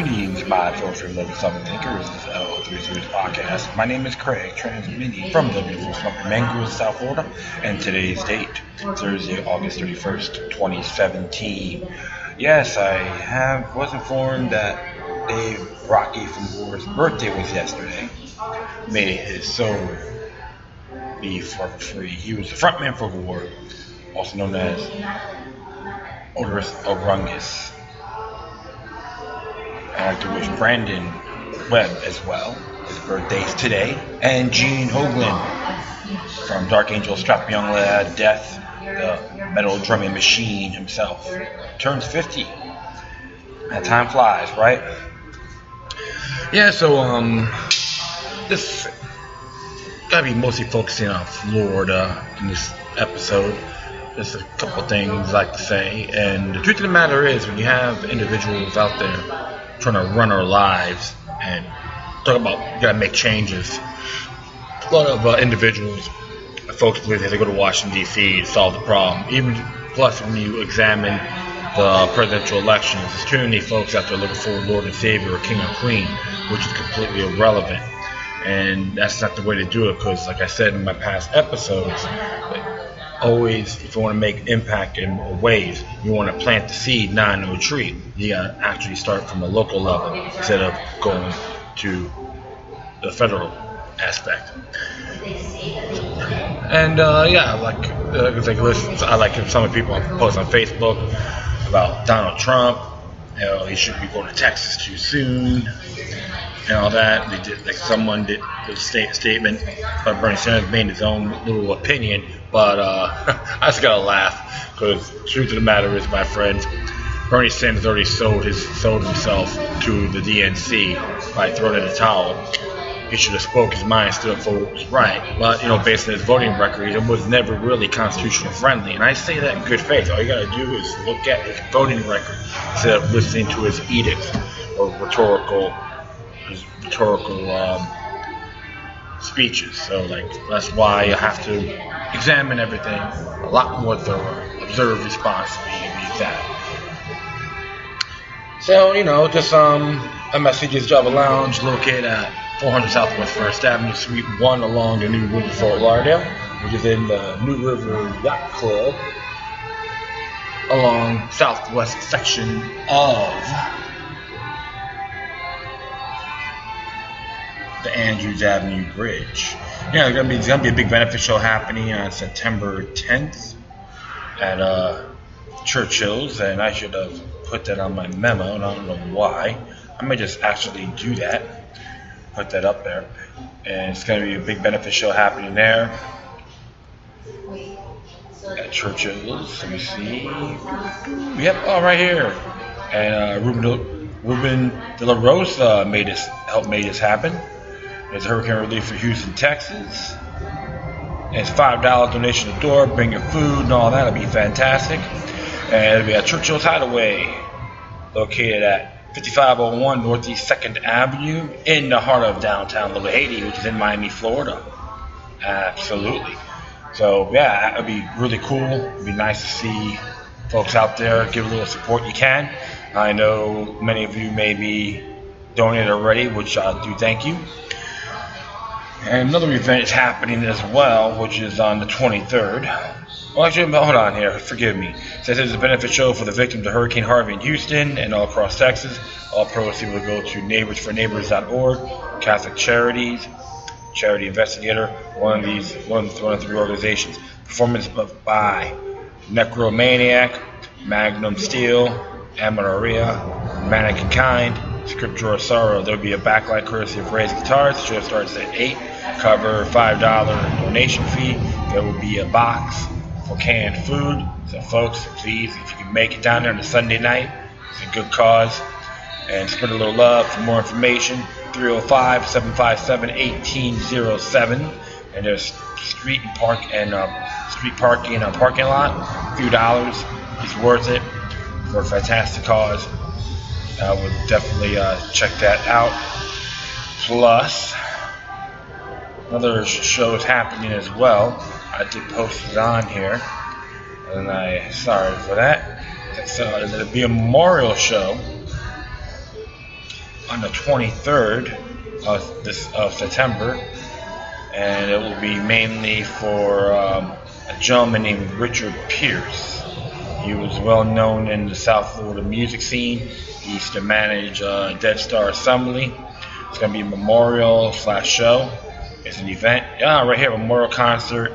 Greetings, my fellow freedom-loving Southern thinkers. This is L03 Series Podcast. My name is Craig, transmitting from the beautiful smoking Mangoes, South Florida, and today's date, Thursday, August 31st, 2017. Yes, I was informed that Dave Rocky from War's birthday was yesterday. May his soul be forever free. He was the frontman for War, also known as Angus. I'd like to wish Brandon Webb as well. His birthday's today. And Gene Hoglan from Dark Angel, Strap Young Lad, Death, the metal drumming machine himself, turns 50. And time flies, right? Yeah, so this gotta be mostly focusing on Florida in this episode. Just a couple things I'd like to say. And the truth of the matter is, when you have individuals out there trying to run our lives and talk about you gotta make changes, a lot of individuals, folks believe they have to go to Washington D.C. to solve the problem. Even plus, when you examine the presidential elections, there's too many folks out there looking for a Lord and Savior or King or Queen, which is completely irrelevant. And that's not the way to do it, because like I said in my past episodes, always, if you want to make impact in ways, you want to plant the seed, not in a tree. You got to actually start from a local level instead of going to the federal aspect. And yeah, I like some of the people post on Facebook about Donald Trump. You know, he should be going to Texas too soon and all that. They did, like, someone did a statement, but Bernie Sanders made his own little opinion. But I just gotta laugh, because the truth of the matter is, my friends, Bernie Sanders already sold himself to the DNC by throwing in the towel. He should have spoke his mind, stood up for what was right. But, you know, based on his voting record, he was never really constitutional friendly. And I say that in good faith. All you gotta do is look at his voting record instead of listening to his edicts or rhetorical speeches. So, like, that's why you have to examine everything a lot more thorough, observe responsibly, to be exact. So, you know, just a message is Java Lounge, located at 400 Southwest 1st Avenue, Suite 1, along the New River, Fort Lauderdale, which is in the New River Yacht Club, along southwest section of the Andrews Avenue Bridge. Yeah, there's gonna be a big benefit show happening on September 10th at Churchill's, and I should have put that on my memo, and I don't know why. I might just actually do that, put that up there, and it's gonna be a big benefit show happening there at Churchill's. Let me see. Yep, oh, right here. And Ruben De La Rosa helped make this happen. It's hurricane relief for Houston, Texas. And it's $5 donation at the door. Bring your food and all that. It'll be fantastic. And it'll be at Churchill's Hideaway, located at 5501 Northeast 2nd Avenue in the heart of downtown Little Haiti, which is in Miami, Florida. Absolutely. So, yeah, it would be really cool. It would be nice to see folks out there. Give a little support you can. I know many of you may be donated already, which I do thank you. And another event is happening as well, which is on the 23rd. Well, actually, hold on here. Forgive me. It says there's a benefit show for the victims of Hurricane Harvey in Houston and all across Texas. All proceeds will go to NeighborsForNeighbors.org, Catholic Charities, Charity Investigator, one of the three organizations. Performance by Necromaniac, Magnum Steel, Amaria, Manic and Kind, Scripture of Sorrow. There'll be a backlight courtesy of Ray's Guitars. The show starts at 8. Cover $5 donation fee. There will be a box for canned food. So, folks, please, if you can make it down there on a Sunday night, it's a good cause. And spread a little love. For more information, 305-757-1807. And there's street parking and parking lot. A few dollars. It's worth it for a fantastic cause. I would definitely check that out. Plus, another show is happening as well. I did post it on here, and sorry for that. So there'll be a memorial show on the 23rd of September, and it will be mainly for a gentleman named Richard Pierce. He was well known in the South Florida music scene. He used to manage Dead Star Assembly. It's going to be a memorial/show. It's an event. Right here, a memorial concert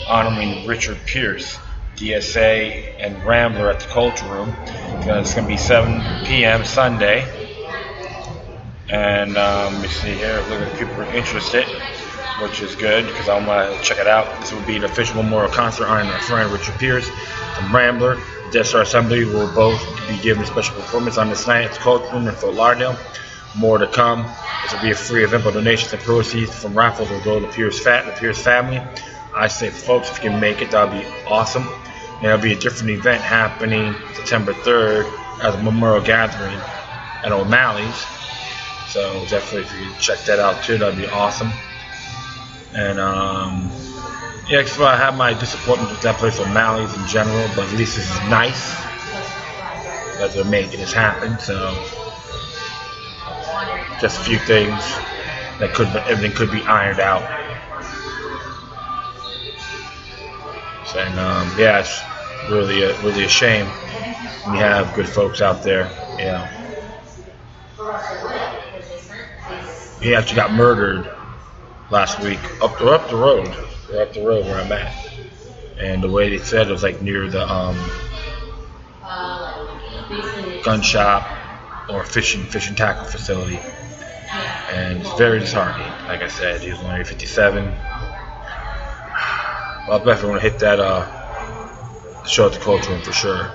honoring Richard Pierce, DSA and Rambler at the Culture Room. It's going to be 7 p.m. Sunday. And let me see here, look at people are interested, which is good because I want to check it out. This will be an official memorial concert honoring our friend Richard Pierce from Rambler. Dead Star Assembly will both be given a special performance on this night at the Culture Room in Fort Lauderdale. More to come. This will be a free event, but donations and proceeds from raffles will go to the Pierce family. I say, folks, if you can make it, that would be awesome. And there'll be a different event happening September 3rd as a memorial gathering at O'Malley's. So definitely, if you can check that out too, that'd be awesome. And yeah, so I have my disappointment with that place, O'Malley's in general, but at least this is nice that they're making this happen. So just a few things that everything could be ironed out. And yeah, it's really a shame. We have good folks out there, you know. He actually got murdered last week up the road where I'm at. And the way they said it was like near the gun shop or fishing tackle facility. And it's very disheartening. Like I said, he was only 57. Well, I definitely want to hit that show at the Culture Room for sure.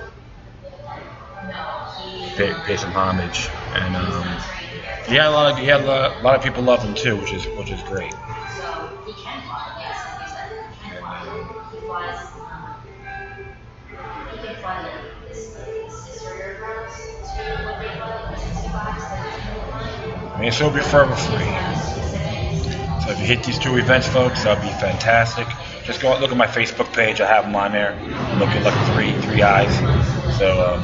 Pay some homage, and yeah, a lot of people love him too, which is great. I mean, so it'll be forever free. So if you hit these two events, folks, that'll be fantastic. Just go look at my Facebook page. I have them on there. Look at like three eyes. So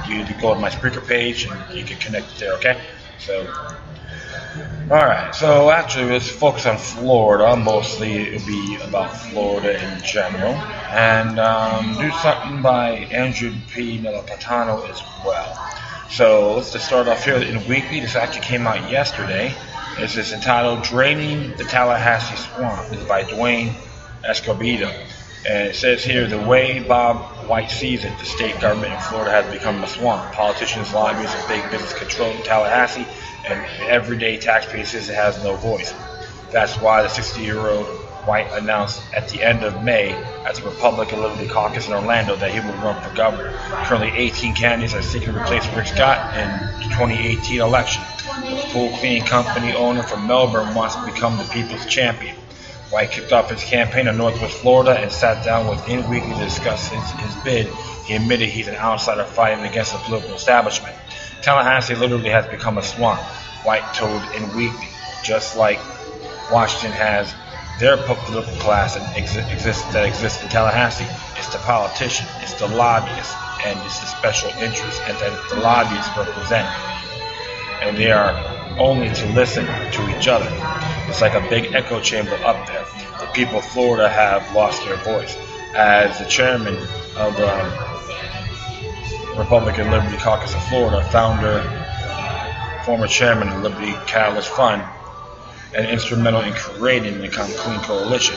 you go to my Spreaker page and you can connect it there. Okay. So all right. So actually, let's focus on Florida. Mostly it'll be about Florida in general, and do something by Andrew P. Napolitano as well. So let's just start off here in Weekly. This actually came out yesterday. This is entitled "Draining the Tallahassee Swamp." This is by Dwayne Escobedo. And it says here, the way Bob White sees it, the state government in Florida has become a swamp. Politicians, lobbyists, and big business control Tallahassee, and everyday taxpayer says it has no voice. That's why the 60-year-old White announced at the end of May at the Republican Liberty Caucus in Orlando that he would run for governor. Currently, 18 candidates are seeking to replace Rick Scott in the 2018 election. The pool cleaning company owner from Melbourne wants to become the people's champion. White kicked off his campaign in Northwest Florida and sat down with In Weekly to discuss his bid. He admitted he's an outsider fighting against the political establishment. Tallahassee literally has become a swamp, White told In Weekly. Just like Washington has their political class that exists in Tallahassee, it's the politician, it's the lobbyists, and it's the special interests, and that the lobbyists represent. And they are only to listen to each other. It's like a big echo chamber up there. The people of Florida have lost their voice. As the chairman of the Republican Liberty Caucus of Florida, founder, former chairman of the Liberty Catalyst Fund, and instrumental in creating the Clean Coalition,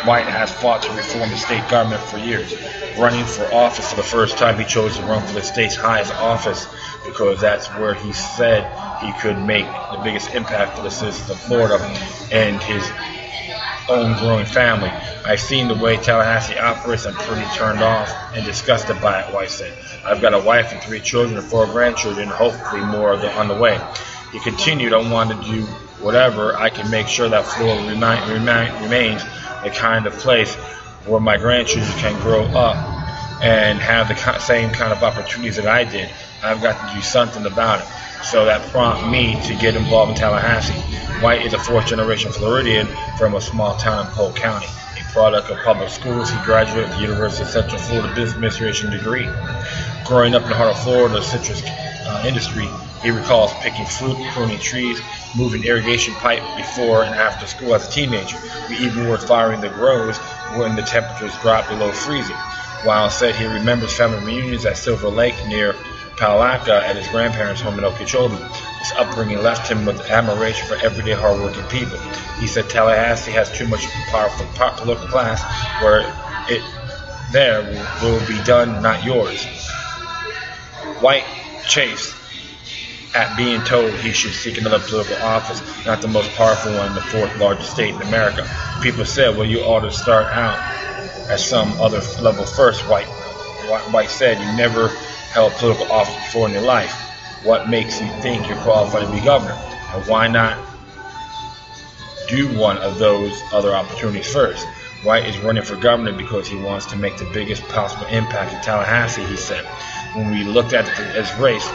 White has fought to reform the state government for years. Running for office for the first time, he chose to run for the state's highest office because that's where he said he could make the biggest impact for the citizens of Florida and his own growing family. I've seen the way Tallahassee operates. I'm pretty turned off and disgusted by it, White said. I've got a wife and 3 children and 4 grandchildren, and hopefully more on the way. He continued, I want to do whatever I can make sure that Florida remains the kind of place where my grandchildren can grow up and have the same kind of opportunities that I did. I've got to do something about it. So that prompted me to get involved in Tallahassee. White is a 4th-generation Floridian from a small town in Polk County. A product of public schools, he graduated with the University of Central Florida Business Administration degree. Growing up in the heart of Florida, Citrus industry. He recalls picking fruit, pruning trees, moving irrigation pipe before and after school as a teenager. We even were firing the grows when the temperatures dropped below freezing. Wiles said he remembers family reunions at Silver Lake near Palaca at his grandparents' home in Okeechobee. His upbringing left him with admiration for everyday hardworking people. He said Tallahassee has too much powerful political class where it there will be done, not yours. White chafed at being told he should seek another political office, not the most powerful one in the fourth largest state in America. People said, well, you ought to start out at some other level first. White said, you never held political office before in your life. What makes you think you're qualified to be governor? And why not do one of those other opportunities first? White is running for governor because he wants to make the biggest possible impact in Tallahassee, he said. When we looked at this race,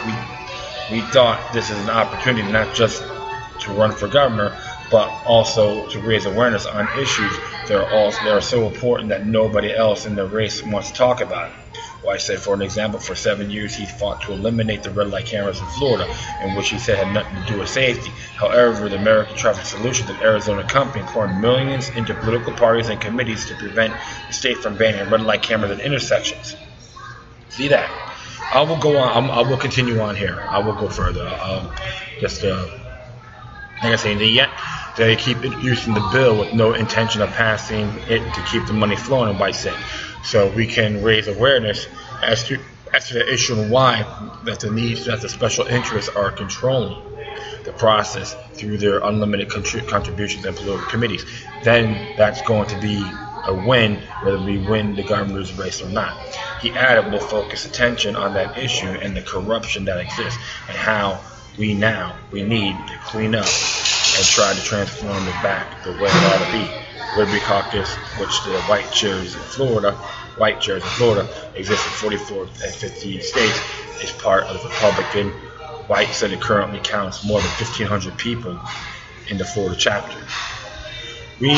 we thought this is an opportunity not just to run for governor, but also to raise awareness on issues that are so important that nobody else in the race wants to talk about it. White said, for an example, for 7 years he fought to eliminate the red light cameras in Florida, in which he said had nothing to do with safety. However, the American Traffic Solutions of Arizona company poured millions into political parties and committees to prevent the state from banning red light cameras at intersections. See that? I will go on. I will continue on here. I will go further. I can't say anything yet. They keep introducing the bill with no intention of passing it to keep the money flowing, White said. So we can raise awareness as to the issue and why that the needs that the special interests are controlling the process through their unlimited contributions and political committees. Then that's going to be a win, whether we win the governor's race or not. He added, we'll focus attention on that issue and the corruption that exists and how we need to clean up and try to transform it back the way it ought to be. Liberty Caucus, which the white chairs in Florida exists in 44 and 50 states, is part of the Republican. White said it currently counts more than 1,500 people in the Florida chapter. We've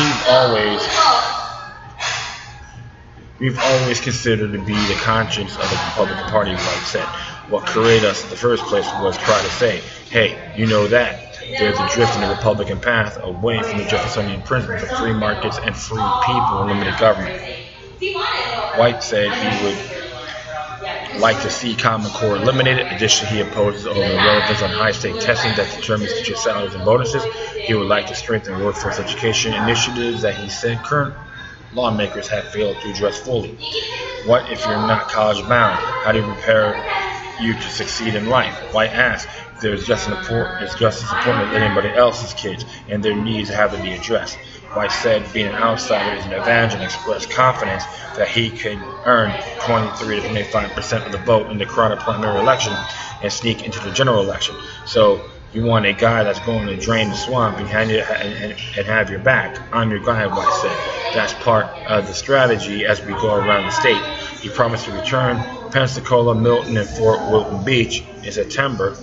always considered to be the conscience of the Republican Party, White said. What created us in the first place was try to say, hey, you know that there's a drift in the Republican path away from the Jeffersonian principles of free markets and free people and limited government. White said he would like to see Common Core eliminated. Additionally, he opposes over the relevance on high-stake testing that determines teacher salaries and bonuses. He would like to strengthen workforce education initiatives that he said current lawmakers have failed to address fully. What if you're not college-bound? How do you prepare you to succeed in life? White asked. It's just as important as anybody else's kids, and their needs have to be addressed. White said being an outsider is an advantage and expressed confidence that he can earn 23 to 25% of the vote in the crowded primary election and sneak into the general election. So you want a guy that's going to drain the swamp and have your back. I'm your guy, White said. That's part of the strategy as we go around the state. He promised to return Pensacola, Milton, and Fort Wilton Beach in September,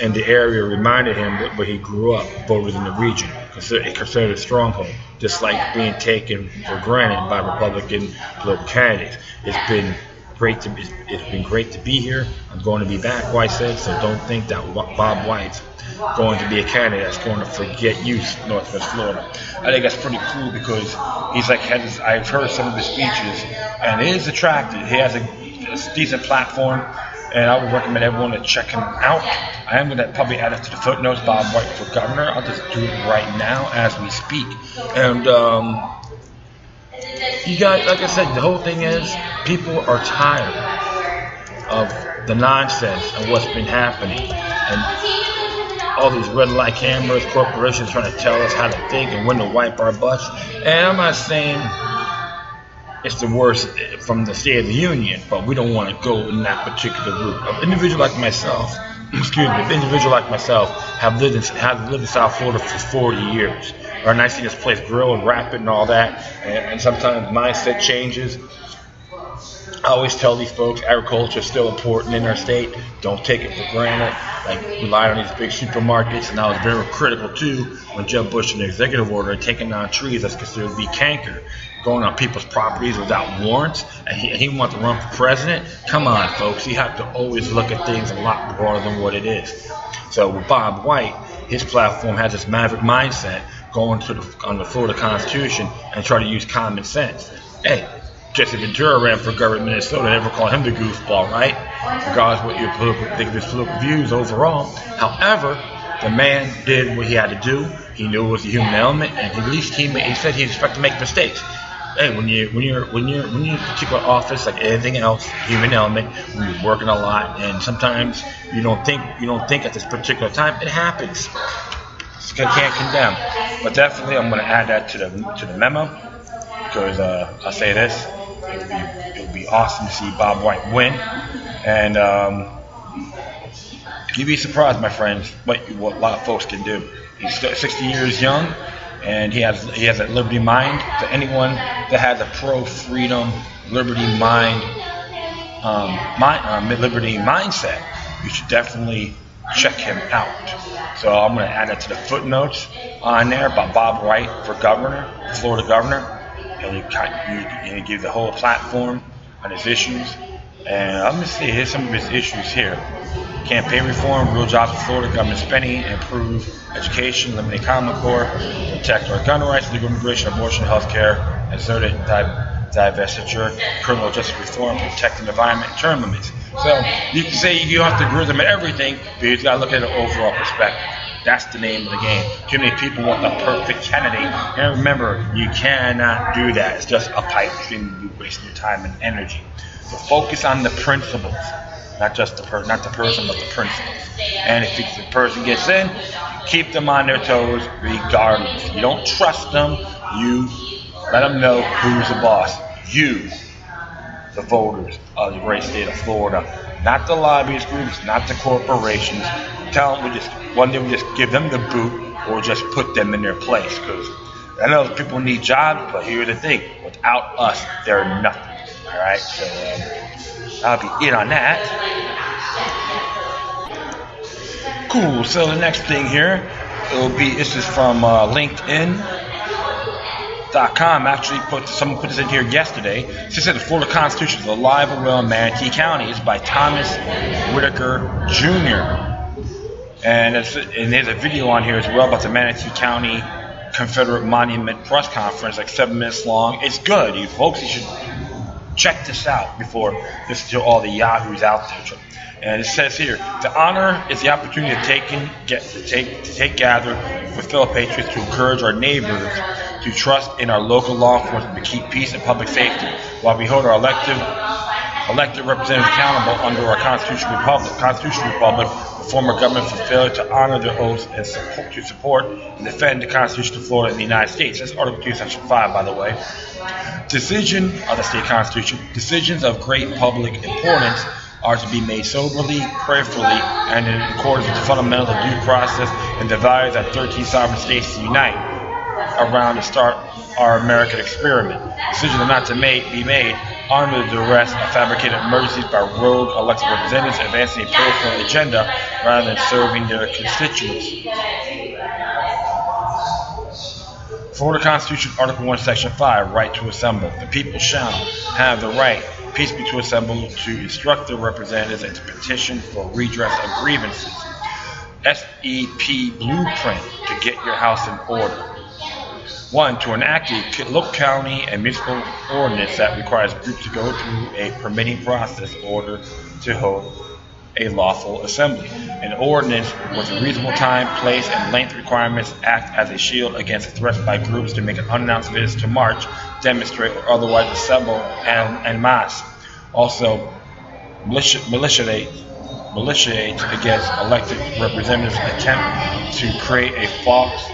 and the area reminded him that where he grew up, voters in the region, considered a stronghold, just like being taken for granted by Republican political candidates. It's been great to be here. I'm going to be back, White said, so don't think that Bob White's going to be a candidate that's going to forget you, Northwest Florida. I think that's pretty cool because he's like, I've heard some of his speeches, and it is attractive. He has a decent platform, and I would recommend everyone to check him out. I am going to probably add it to the footnotes, Bob White for governor. I'll just do it right now as we speak. And you guys, like I said, the whole thing is people are tired of the nonsense and what's been happening. And all these red light cameras, corporations trying to tell us how to think and when to wipe our butts. And I'm not saying it's the worst from the State of the Union, but we don't want to go in that particular route. An individual like myself, have lived in South Florida for 40 years. And I see this place grow and rapid and all that, and sometimes mindset changes. I always tell these folks agriculture is still important in our state. Don't take it for granted. Like relying on these big supermarkets, and I was very critical too when Jeb Bush, in the executive order, taking down trees that's considered to be canker, going on people's properties without warrants, and he wanted to run for president. Come on, folks, you have to always look at things a lot broader than what it is. So with Bob White, his platform has this maverick mindset, going on the Florida Constitution and try to use common sense. Hey, Jesse Ventura ran for governor of Minnesota. Never call him the goofball, right? Regardless of what your think of his political views overall. However, the man did what he had to do. He knew it was a human element, and at least he said he expected to make mistakes. Hey, when you're in a particular office, like anything else, human element, when you're working a lot, and sometimes you don't think at this particular time. It happens. Can't condemn, but definitely I'm going to add that to the memo, because I'll say this: it would be awesome to see Bob White win, and you'd be surprised, my friends, what a lot of folks can do. He's 60 years young, and he has a liberty mind. To anyone that has a pro-freedom, liberty liberty mindset, you should definitely check him out. So I'm going to add that to the footnotes on there about Bob White for governor, Florida governor, and he gives the whole platform on his issues. And I'm going to see, here's some of his issues here: campaign reform, real jobs for Florida, government spending, improve education, eliminate Common Core, protect our gun rights, legal immigration, abortion, health care, asserted divestiture, criminal justice reform, protect the environment, and term limits. So you can say you don't have to agree with them at everything, but you got to look at an overall perspective. That's the name of the game. Too many people want the perfect candidate, and remember, you cannot do that. It's just a pipe dream. You're wasting your time and energy. So focus on the principles, not just the person, but the principles. And if the person gets in, keep them on their toes regardless. You don't trust them. You let them know who's the boss. You, the voters of the great state of Florida, not the lobbyist groups, not the corporations. Tell them one day we just give them the boot, or just put them in their place. Because I know people need jobs, but here's the thing: without us, they're nothing. All right, so I'll be in on that. Cool. So the next thing here, this is from LinkedIn.com. Actually, someone put this in here yesterday. This said the Florida Constitution is alive and well in Manatee County. It's by Thomas Whitaker Jr. And there's a video on here as well about the Manatee County Confederate Monument press conference, like 7 minutes long. It's good. You folks, you should check this out before listen to all the yahoos out there. And it says here, the honor is the opportunity to gather with fellow patriots to encourage our neighbors to trust in our local law enforcement to keep peace and public safety, while we hold our elected representatives accountable under our constitutional republic, the former government for failure to honor their oaths and support and defend the Constitution of Florida and the United States. That's Article 2, Section 5, by the way. Decision of the state constitution. Decisions of great public importance are to be made soberly, prayerfully, and in accordance with the fundamental due process and the values that 13 sovereign states unite around to start our American experiment. Decisions are not to be made under the duress of fabricated emergencies by rogue elected representatives advancing a political agenda rather than serving their constituents. Florida Constitution, Article 1, Section 5, right to assemble. The people shall have the right peaceably to assemble, to instruct their representatives, and to petition for redress of grievances. SEP blueprint to get your house in order. 1. To enact a local county and municipal ordinance that requires groups to go through a permitting process in order to hold a lawful assembly. An ordinance with a reasonable time, place, and length requirements act as a shield against threats by groups to make an unannounced visits to march, demonstrate, or otherwise assemble en masse. Also, militiate against elected representatives' attempt to create a false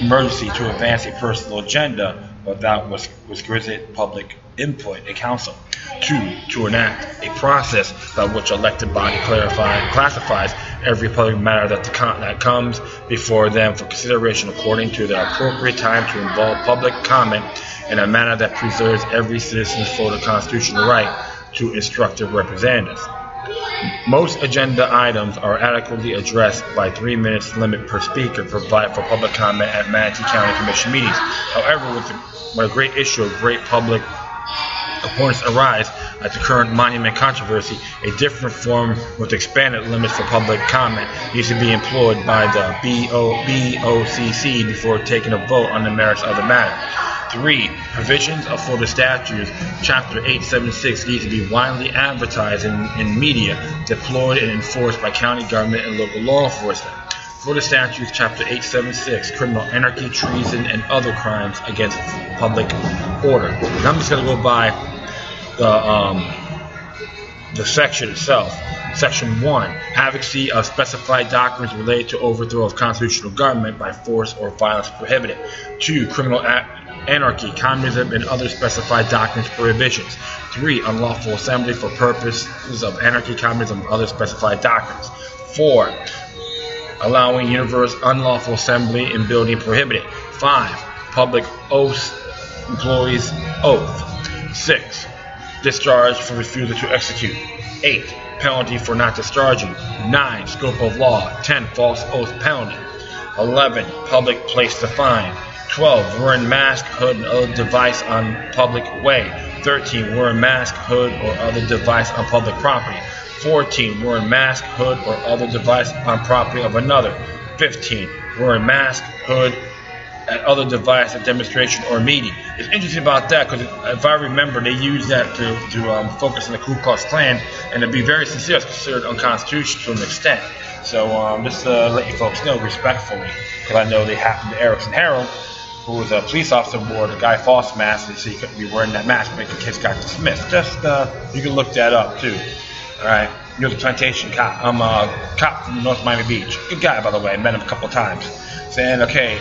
emergency to advance a personal agenda without requisite public input in council. 2. To enact a process by which elected body classifies every public matter that comes before them for consideration according to the appropriate time to involve public comment in a manner that preserves every citizen's Florida constitutional right to instruct their representatives. Most agenda items are adequately addressed by 3 minutes limit per speaker provided for public comment at Manatee County Commission meetings. However, when a great issue of great public importance arise, like the current monument controversy, a different form with expanded limits for public comment needs to be employed by the BOCC before taking a vote on the merits of the matter. 3. Provisions of Florida statutes, Chapter 876, need to be widely advertised in media, deployed and enforced by county government and local law enforcement. Florida statutes, Chapter 876, criminal anarchy, treason, and other crimes against public order. And I'm just going to go by the section itself. Section 1, advocacy of specified doctrines related to overthrow of constitutional government by force or violence prohibited. 2, criminal anarchy, communism, and other specified doctrines prohibitions. 3, unlawful assembly for purposes of anarchy, communism, and other specified doctrines. 4, allowing universal unlawful assembly and building prohibited. 5, public oaths, employees oath. 6, discharge for refusal to execute. 8, penalty for not discharging. 9, scope of law. 10, false oath penalty. 11, public place to fine. 12, wearing mask, hood, and other device on public way. 13, wearing mask, hood, or other device on public property. 14, wearing mask, hood, or other device on property of another. 15, wearing mask, hood, and other device at demonstration or meeting. It's interesting about that because if I remember, they use that to focus on the Ku Klux Klan, and to be very sincere, it's considered unconstitutional to an extent. So just to let you folks know respectfully, because I know they happened to Erickson Harold, who was a police officer, wore the Guy Fawkes mask, and so he couldn't be wearing that mask, but the case got dismissed. Just you can look that up too. All right, he was a plantation cop. I'm a cop from North Miami Beach. Good guy, by the way. I met him a couple times. Saying, okay,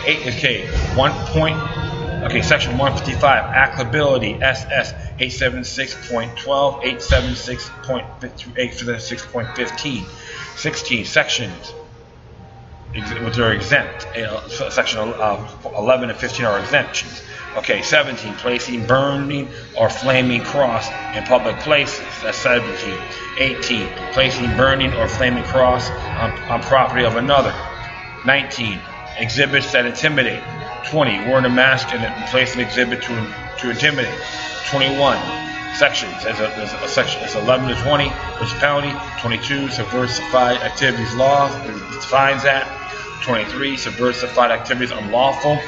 1 point. Okay, section 155, applicability, SS 876.12, 876.15. 16 sections which are exempt. Section 11 and 15 are exemptions. Okay, 17, placing, burning, or flaming cross in public places. That's 17. 18, placing, burning, or flaming cross on property of another. 19, exhibits that intimidate. 20, wearing a mask and placing an exhibit to intimidate. 21, sections. There's a section. It's 11 to 20. There's penalty. 22, subversified activities law. It defines that. 23, subversified activities unlawful.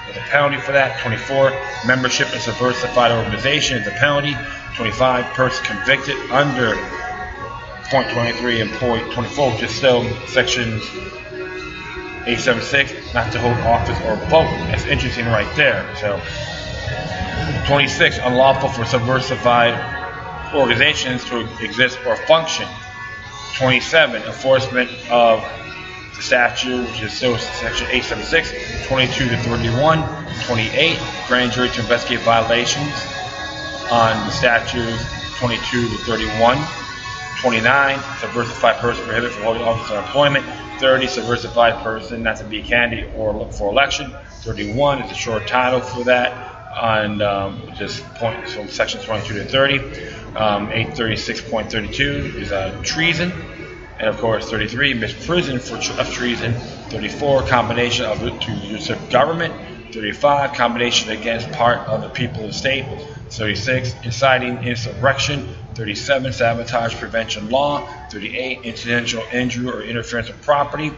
There's a penalty for that. 24, membership in subversified organization is a penalty. 25, person convicted under point 23 and point 24, which is still sections 876, not to hold office or vote. That's interesting right there. So 26, unlawful for subversified organizations to exist or function. 27, enforcement of the statute, which is still section 876. 22 to 31. 28, grand jury to investigate violations on the statutes 22 to 31. 29, subversified person prohibited from holding office or employment. 30, subversified person not to be a candidate or look for election. 31 is a short title for that, on just points from sections 22 to 30. 836.32 is treason, and of course 33, misprision of treason. 34, combination of to usurp government. 35, combination against part of the people of the state. 36, inciting insurrection. 37, sabotage prevention law. 38, incidental injury or interference with property.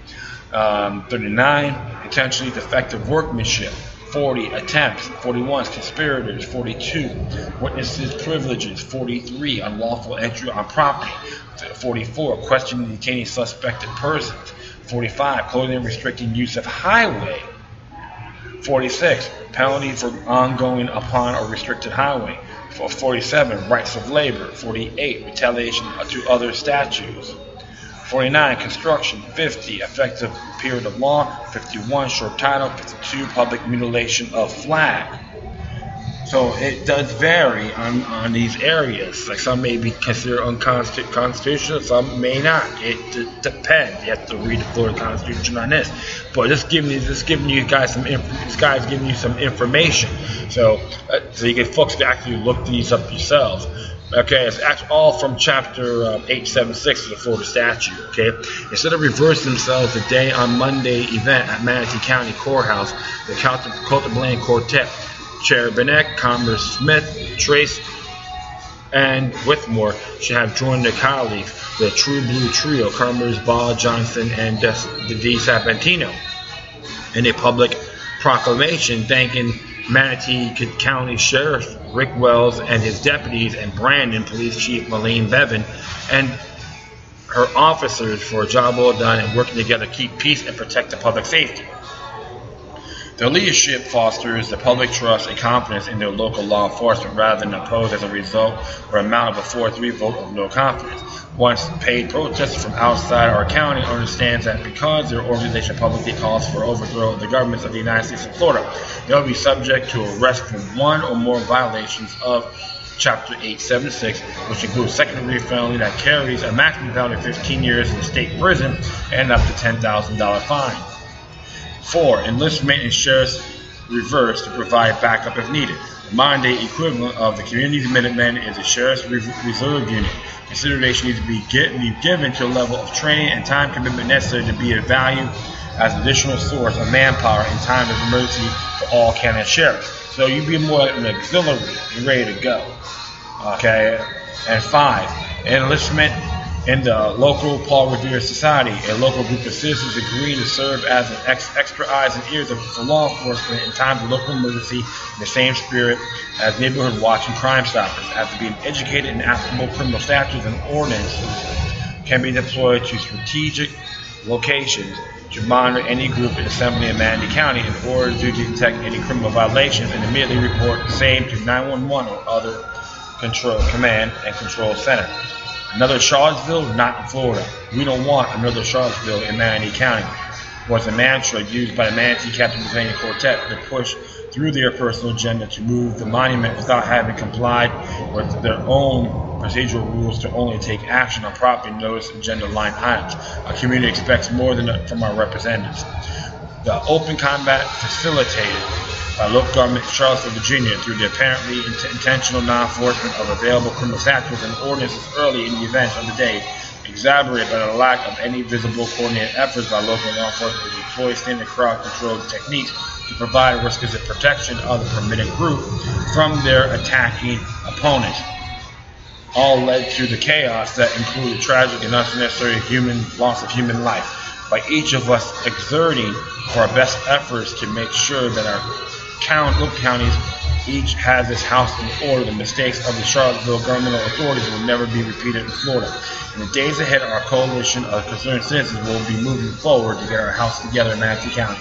39, intentionally defective workmanship. 40, attempts. 41, conspirators. 42, witnesses' privileges. 43, unlawful entry on property. 44, questioning and detaining suspected persons. 45, clothing and restricting use of highway. 46, penalty for ongoing upon or restricted highway. 47, rights of labor. 48, retaliation to other statutes. 49, construction. 50, effective period of law. 51, short title. 52, public mutilation of flag. So it does vary on these areas. Like some may be considered unconstitutional, some may not. It depends. You have to read the Florida Constitution on this. But just giving you guys some information. So you get folks to actually look these up yourselves. Okay, it's actually all from Chapter 876 of the Florida statute. Okay, instead of reversing themselves the day on Monday event at Manatee County Courthouse, the Coulter-Blaine Quartet, Chair Bennett, Commerce Smith, Trace, and Whitmore should have joined their colleagues, the True Blue Trio, Carmers, Ball, Johnson, and De Serpentino, in a public proclamation thanking Manatee County Sheriff Rick Wells and his deputies, and Brandon Police Chief Malene Bevan and her officers for a job well done and working together to keep peace and protect the public safety. Their leadership fosters the public trust and confidence in their local law enforcement rather than opposed as a result or amount of a 4-3 vote of no confidence. Once paid protesters from outside our county understands that because their organization publicly calls for overthrow of the governments of the United States of Florida, they'll be subject to arrest for one or more violations of Chapter 876, which includes second-degree felony that carries a maximum penalty of 15 years in state prison and up to $10,000 fine. 4. Enlistment in sheriff's reverse to provide backup if needed. The modern-day equivalent of the Community Minutemen is the Sheriff's Reserve Unit. Consideration needs to be given to a level of training and time commitment necessary to be of value as an additional source of manpower in time of emergency for all county sheriffs. So you'd be more like an auxiliary and ready to go. Okay. And 5. Enlistment in the local Paul Revere Society, a local group of citizens agreeing to serve as an extra eyes and ears for law enforcement in times of local emergency in the same spirit as neighborhood watch and Crime Stoppers. After being educated in applicable criminal statutes and ordinances, can be deployed to strategic locations to monitor any group in assembly in Manatee County in order to detect any criminal violations and immediately report the same to 911 or other command and control center. Another Charlottesville, not in Florida. We don't want another Charlottesville in Manatee County, was a mantra used by the Manatee County Quartet to push through their personal agenda to move the monument without having complied with their own procedural rules to only take action on properly noticed agenda line items. Our community expects more from our representatives. The open combat facilitated by local government of Charlottesville, Virginia, through the apparently intentional non-enforcement of available criminal statutes and ordinances early in the events of the day, exacerbated by the lack of any visible coordinated efforts by local law enforcement to deploy standard crowd control techniques to provide requisite protection of the permitted group from their attacking opponents, all led to the chaos that included tragic and unnecessary loss of human life. By each of us exerting our best efforts to make sure that our local counties each has its house in order, the mistakes of the Charlottesville governmental authorities will never be repeated in Florida. In the days ahead, our coalition of concerned citizens will be moving forward to get our house together in Manatee County.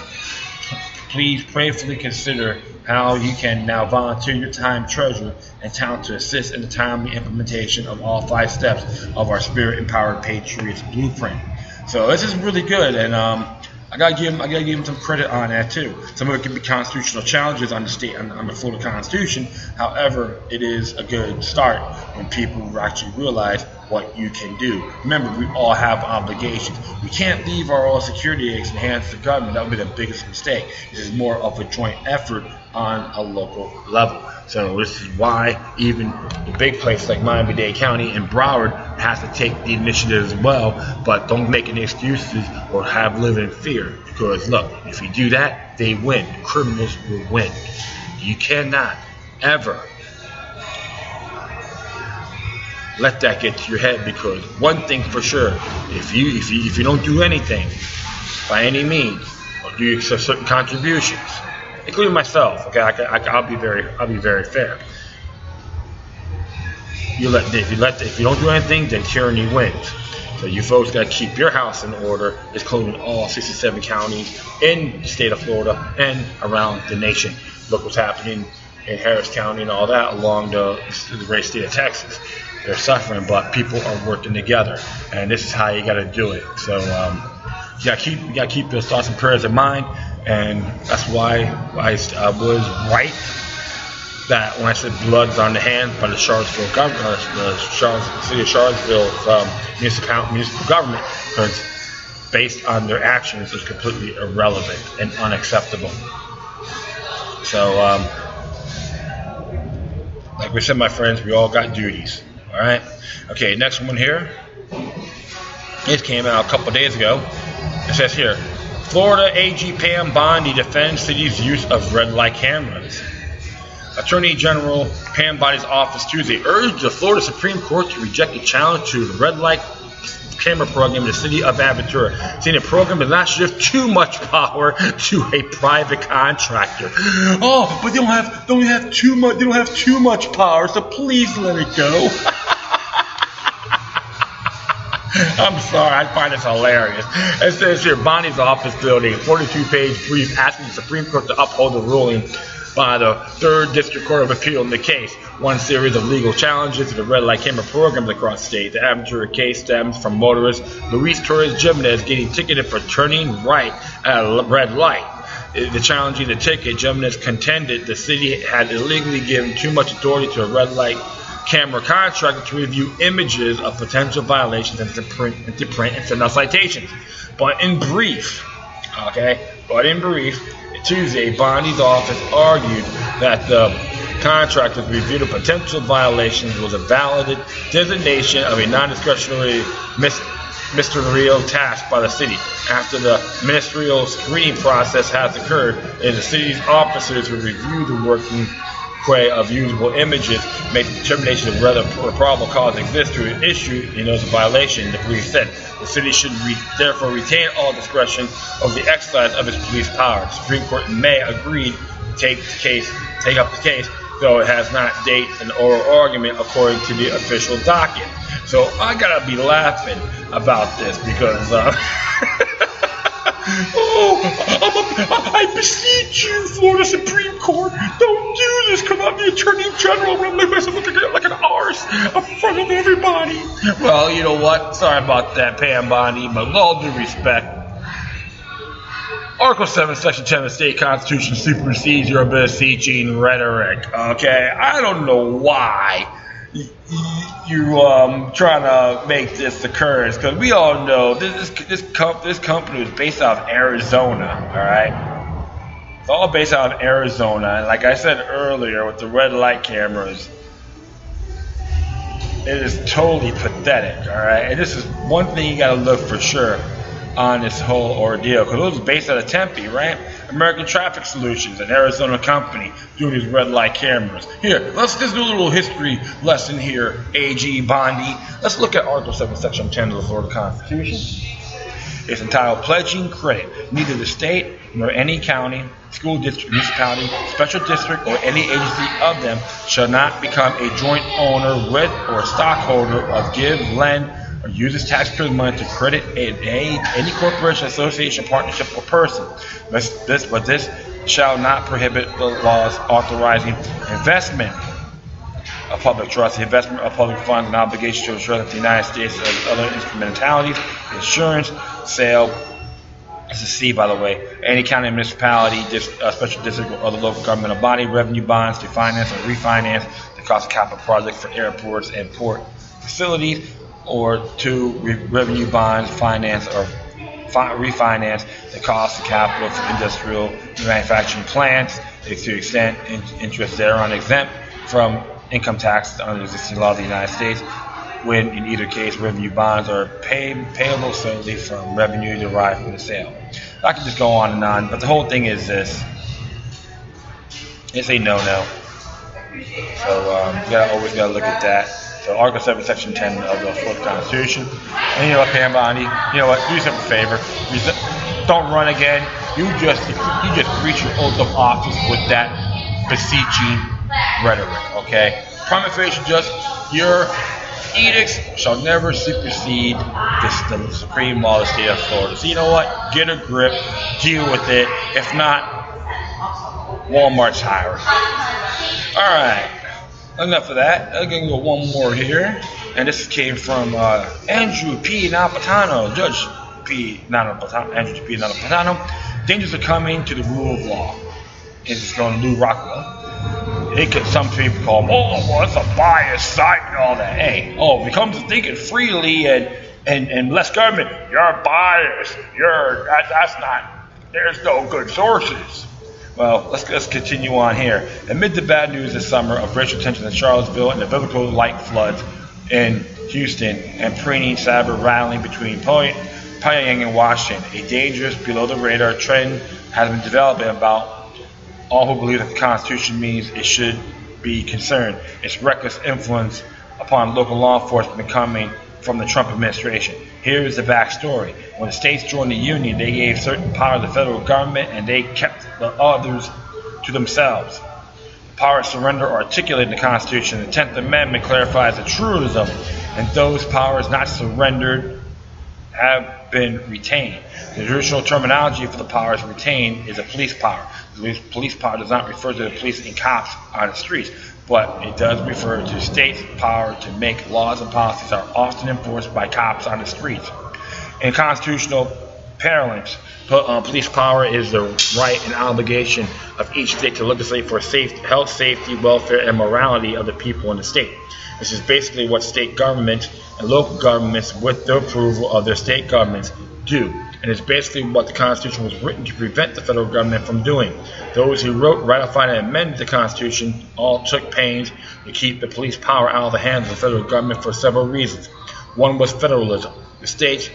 Please prayerfully consider how you can now volunteer your time, treasure, and talent to assist in the timely implementation of all 5 steps of our Spirit-Empowered Patriots Blueprint. So this is really good, and I gotta give him some credit on that too. Some of it can be constitutional challenges on the Florida Constitution. However, it is a good start when people actually realize what you can do. Remember, we all have obligations. We can't leave our all security eggs in the hands of the government. That would be the biggest mistake. It is more of a joint effort on a local level. So this is why even the big places like Miami-Dade County and Broward has to take the initiative as well, but don't make any excuses or live in fear, because look, if you do that, they win. The criminals will win. You cannot ever let that get to your head, because one thing for sure, if you don't do anything by any means, or do certain contributions, including myself, okay, I'll be very fair. If you don't do anything, then tyranny wins. So you folks got to keep your house in order. It's including all 67 counties in the state of Florida and around the nation. Look what's happening in Harris County and all that along the great state of Texas. They're suffering, but people are working together, and this is how you got to do it. So you got to keep those thoughts and prayers in mind. And that's why I was right that when I said blood's on the hands by the Charlottesville government, the city of Charlottesville municipal government, because based on their actions is completely irrelevant and unacceptable. So, like we said, my friends, we all got duties. All right. Okay, next one here. This came out a couple days ago. It says here, Florida AG Pam Bondi defends city's use of red light cameras. Attorney General Pam Bondi's office Tuesday urged the Florida Supreme Court to reject a challenge to the red light camera program in the city of Aventura, saying the program does not shift too much power to a private contractor. Oh, but they don't have too much power, so please let it go. I'm sorry, I find this hilarious. It says here, Bondi's office building, a 42-page brief asking the Supreme Court to uphold the ruling by the 3rd District Court of Appeal in the case. One series of legal challenges to the red light camera programs across the state. The Aventura case stems from motorist Luis Torres Jimenez getting ticketed for turning right at a red light. The challenging the ticket, Jimenez contended the city had illegally given too much authority to a red light camera contractor to review images of potential violations and to print and send out citations. But in brief, Tuesday, Bondi's office argued that the contractor's review of potential violations was a valid designation of a non-discretionary ministerial task by the city. After the ministerial screening process has occurred, and the city's officers will review the working of usable images, make the determination of whether a probable cause exists to issue a notice of violation. The brief said the city should therefore retain all discretion over the exercise of its police power. The Supreme Court may agree to take up the case, though it has not date an oral argument according to the official docket. So I gotta be laughing about this because I beseech you, Florida Supreme Court, don't do this because I'm the Attorney General. I'm going to make myself look like an arse in front of everybody. Well, you know what? Sorry about that, Pam Bondi, but with all due respect, Article 7, Section 10 of the state constitution supersedes your beseeching rhetoric, okay? I don't know why you trying to make this occurrence, because we all know this company was based out of Arizona, all right? It's all based out of Arizona, and like I said earlier, with the red light cameras, it is totally pathetic, all right? And this is one thing you got to look for sure on this whole ordeal, because it was based out of Tempe, right? American Traffic Solutions, an Arizona company doing these red light cameras. Here, let's just do a little history lesson here, AG Bondi. Let's look at Article 7, Section 10 of the Florida Constitution. It's entitled Pledging Credit. Neither the state nor any county, school district, municipality, special district, or any agency of them shall not become a joint owner with or stockholder of, give, lend, or uses taxpayers' money to credit any corporation, association, partnership, or person. But this shall not prohibit the laws authorizing investment of public trust, the investment of public funds, and obligations to ensure that the United States has other instrumentalities, insurance, sale. This is C, by the way. Any county, municipality, special district, or other local governmental body, revenue bonds to finance or refinance the cost of capital projects for airports and port facilities, or to revenue bonds, finance or refinance the cost of capital for industrial manufacturing plants to the extent interest thereon exempt from income tax under the existing law of the United States, when in either case revenue bonds are payable solely from revenue derived from the sale. I can just go on and on, but the whole thing is this. It's a no-no. So you always got to look at that. So Article 7, Section 10 of the Florida Constitution. And you know what, Pam Bondi? You know what? Do yourself a favor. Don't run again. You just reach your oath of office with that beseeching rhetoric, okay? Prima facie, just your edicts shall never supersede the supreme law of the state of Florida. So you know what? Get a grip. Deal with it. If not, Walmart's hiring. All right. Enough of that. I'm going to go one more here. And this came from Andrew P. Napolitano, Judge P. Napolitano, Andrew P. Napolitano. Dangers are coming to the rule of law. This is going to Lou Rockwell. Some people call him, well, it's a biased site and all that. Hey, it becomes thinking freely and less government. You're biased. That's not, there's no good sources. Well, let's continue on here. Amid the bad news this summer of racial tensions in Charlottesville and the biblical-like floods, in Houston and preening saber rattling between Pyongyang and Washington. A dangerous below-the-radar trend has been developing about all who believe that the Constitution means it should be concerned. Its reckless influence upon local law enforcement coming from the Trump administration. Here is the backstory. When the states joined the Union, they gave certain power to the federal government and they kept the others to themselves. The power of surrender are articulated in the Constitution. The 10th Amendment clarifies the truism, and those powers not surrendered have been retained. The traditional terminology for the powers retained is a police power. The police power does not refer to the police and cops on the streets, but it does refer to states' power to make laws and policies that are often enforced by cops on the streets. In constitutional parlance, police power is the right and obligation of each state to legislate for health, safety, welfare, and morality of the people in the state. This is basically what state governments and local governments, with the approval of their state governments, do. And it's basically what the Constitution was written to prevent the federal government from doing. Those who wrote, ratified, and amended the Constitution all took pains to keep the police power out of the hands of the federal government for several reasons. One was federalism. The states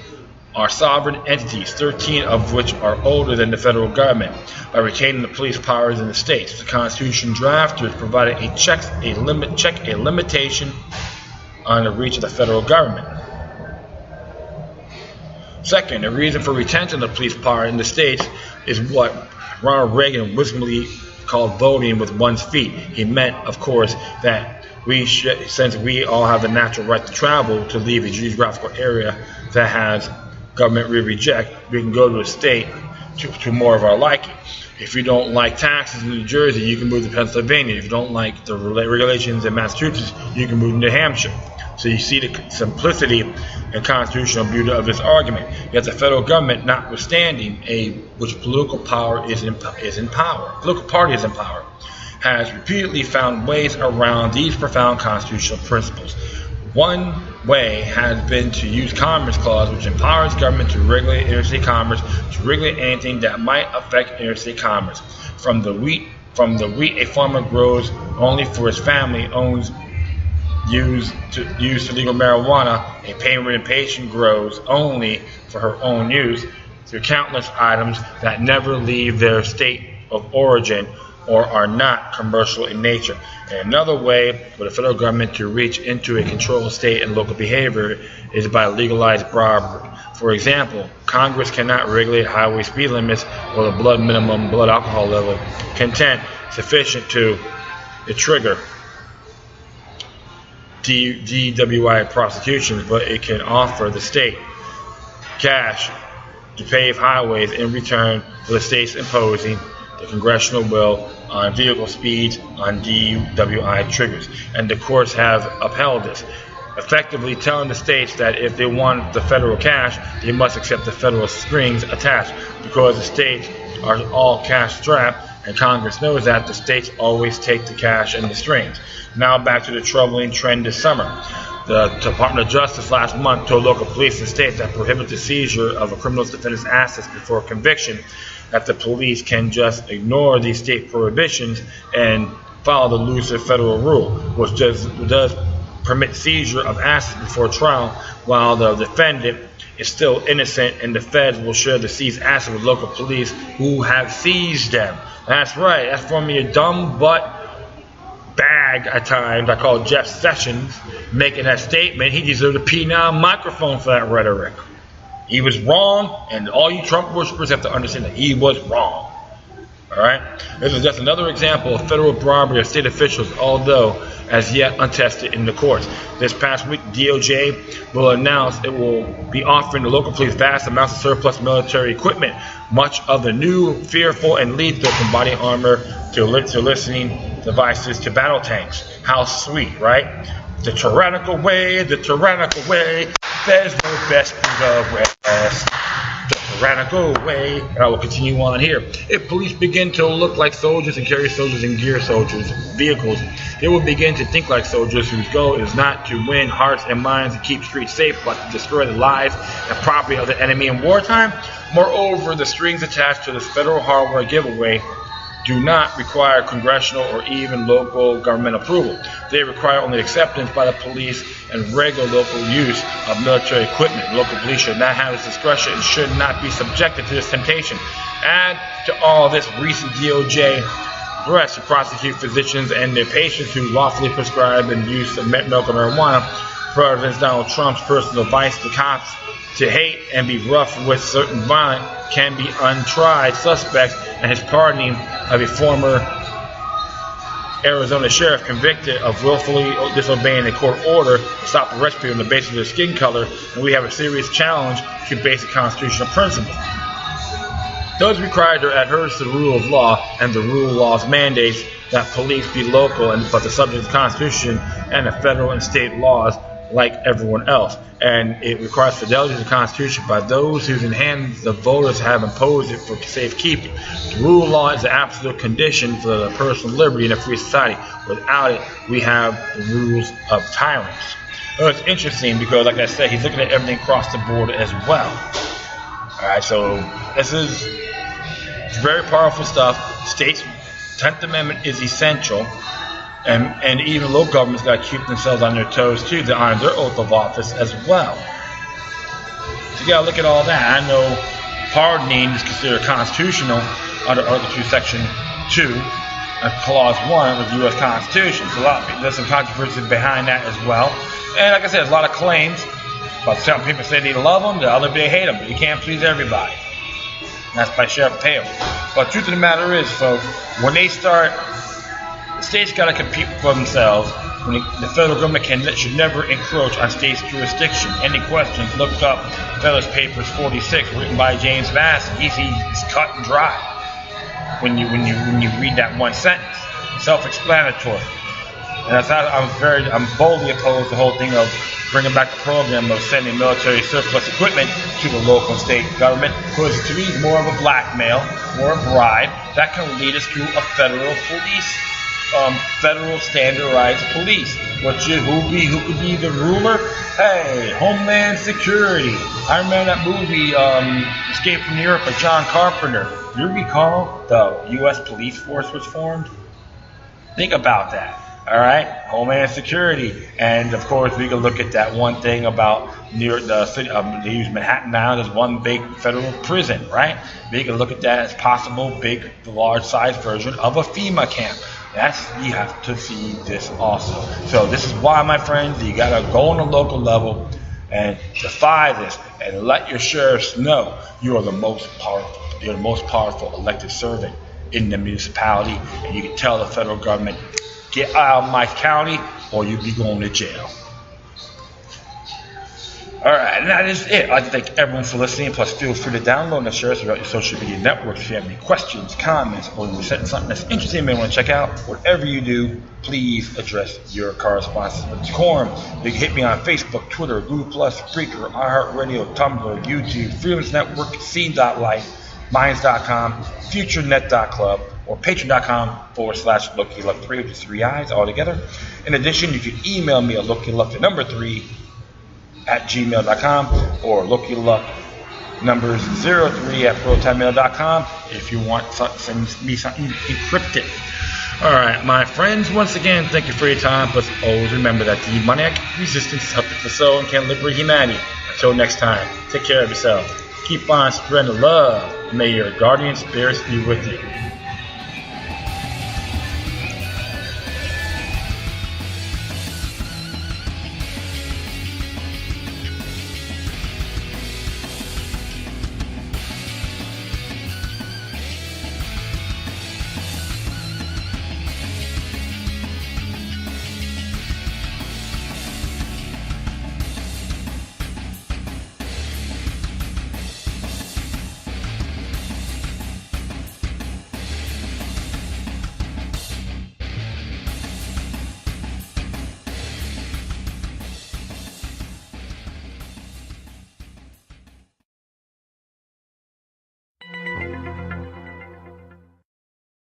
are sovereign entities, 13 of which are older than the federal government. By retaining the police powers in the states, the Constitution drafters provided a limitation on the reach of the federal government. Second, the reason for retention of the police power in the states is what Ronald Reagan wisdomly called voting with one's feet. He meant, of course, that since we all have the natural right to travel to leave a geographical area that has government we reject, we can go to a state to more of our liking. If you don't like taxes in New Jersey, you can move to Pennsylvania. If you don't like the regulations in Massachusetts, you can move to New Hampshire. So you see the simplicity and constitutional beauty of this argument. Yet the federal government, notwithstanding which political power is in power, political party is in power, has repeatedly found ways around these profound constitutional principles. One way has been to use Commerce Clause, which empowers government to regulate interstate commerce, to regulate anything that might affect interstate commerce. From the wheat a farmer grows only for his family owns, used to legal marijuana, a pain-ridden patient grows only for her own use, through countless items that never leave their state of origin or are not commercial in nature. And another way for the federal government to reach into a controlled state and local behavior is by legalized robbery. For example, Congress cannot regulate highway speed limits or the minimum blood alcohol level content sufficient to trigger DWI prosecutions, but it can offer the state cash to pave highways in return for the states imposing the congressional will on vehicle speeds on DWI triggers. And the courts have upheld this, effectively telling the states that if they want the federal cash, they must accept the federal strings attached. Because the states are all cash strapped, and Congress knows that, the states always take the cash and the strings. Now back to the troubling trend this summer. The Department of Justice last month told local police and states that prohibit the seizure of a criminal defendant's assets before conviction, that the police can just ignore these state prohibitions and follow the looser federal rule, which does permit seizure of assets before trial while the defendant is still innocent, and the feds will share the seized assets with local police who have seized them. That's right, that's from your dumb butt bag at times. I call Jeff Sessions making that statement. He deserved a P9 microphone for that rhetoric. He was wrong, and all you Trump worshippers have to understand that he was wrong. All right? This is just another example of federal robbery of state officials, although as yet untested in the courts. This past week, DOJ will announce it will be offering the local police vast amounts of surplus military equipment, much of the new, fearful, and lethal, from body armor to listening devices to battle tanks. How sweet, right? The tyrannical way, there's no best in the West. The tyrannical way. And I will continue on here. If police begin to look like soldiers and carry soldiers and gear soldiers' vehicles, they will begin to think like soldiers whose goal is not to win hearts and minds and keep streets safe, but to destroy the lives and property of the enemy in wartime. Moreover, the strings attached to this federal hardware giveaway do not require congressional or even local government approval. They require only acceptance by the police and regular local use of military equipment. Local police should not have this discretion and should not be subjected to this temptation. Add to all this recent DOJ arrests to prosecute physicians and their patients who lawfully prescribe and use of medical marijuana. President Donald Trump's personal advice to cops to hate and be rough with certain violent can be untried suspects, and his pardoning of a former Arizona sheriff convicted of willfully disobeying a court order to stop arrest people on the basis of their skin color, and we have a serious challenge to basic constitutional principles. Those required to adhere to the rule of law and the rule of law's mandates that police be local but the subject of the Constitution and the federal and state laws like everyone else, and it requires fidelity to the Constitution by those whose in hands the voters have imposed it for safekeeping. The rule of law is an absolute condition for the personal liberty in a free society. Without it, we have the rules of tyrants. Well, it's interesting because, like I said, he's looking at everything across the board as well. All right, so this is very powerful stuff. States' 10th Amendment is essential. And even local governments got to keep themselves on their toes too to honor their oath of office as well. So you got to look at all that. I know pardoning is considered constitutional under Article 2, Section 2, Clause 1 of the U.S. Constitution. So there's some controversy behind that as well. And like I said, there's a lot of claims. But some people say they love them, the other they hate them. But you can't please everybody. And that's by Sheriff Tail. But the truth of the matter is, folks, when they start, the states got to compete for themselves. When the federal government should never encroach on states' jurisdiction. Any questions? Look up Federalist Papers 46, written by James Bass. It's cut and dry. When you read that one sentence, self-explanatory. And that's how I'm boldly opposed to the whole thing of bringing back the program of sending military surplus equipment to the local and state government, because to me it's more of a blackmail or a bribe that can lead us to a federal police. Federal standardized police. Who could be the ruler? Hey, Homeland Security. I remember that movie, Escape from New York by John Carpenter. You recall the U.S. police force was formed? Think about that. All right, Homeland Security, and of course we can look at that one thing about New York, the city. They use Manhattan now as one big federal prison, right? We can look at that as possible big, large-size version of a FEMA camp. You have to see this also. So this is why, my friends, you gotta go on a local level and defy this, and let your sheriffs know you are the most powerful. You're the most powerful elected servant in the municipality, and you can tell the federal government, get out of my county or you'll be going to jail. Alright, and that is it. I'd like to thank everyone for listening. Plus, feel free to download and share us throughout your social media networks. If you have any questions, comments, or you're setting something that's interesting you may want to check out, whatever you do, please address your correspondence with decorum. You can hit me on Facebook, Twitter, Google+, Spreaker, iHeartRadio, Tumblr, YouTube, Freedoms Network, Scene.life, Minds.com, FutureNet.club, or patreon.com/LokiLuck3 with 3 eyes all together. In addition, you can email me at LokiLuck3@gmail.com or LokiLuck03@protonmail.com if you want to send me something encrypted. Alright, my friends, once again, thank you for your time. But always remember that the demoniac resistance is helping the soul and can liberate humanity. Until next time, take care of yourself. Keep on spreading love. May your guardian spirits be with you.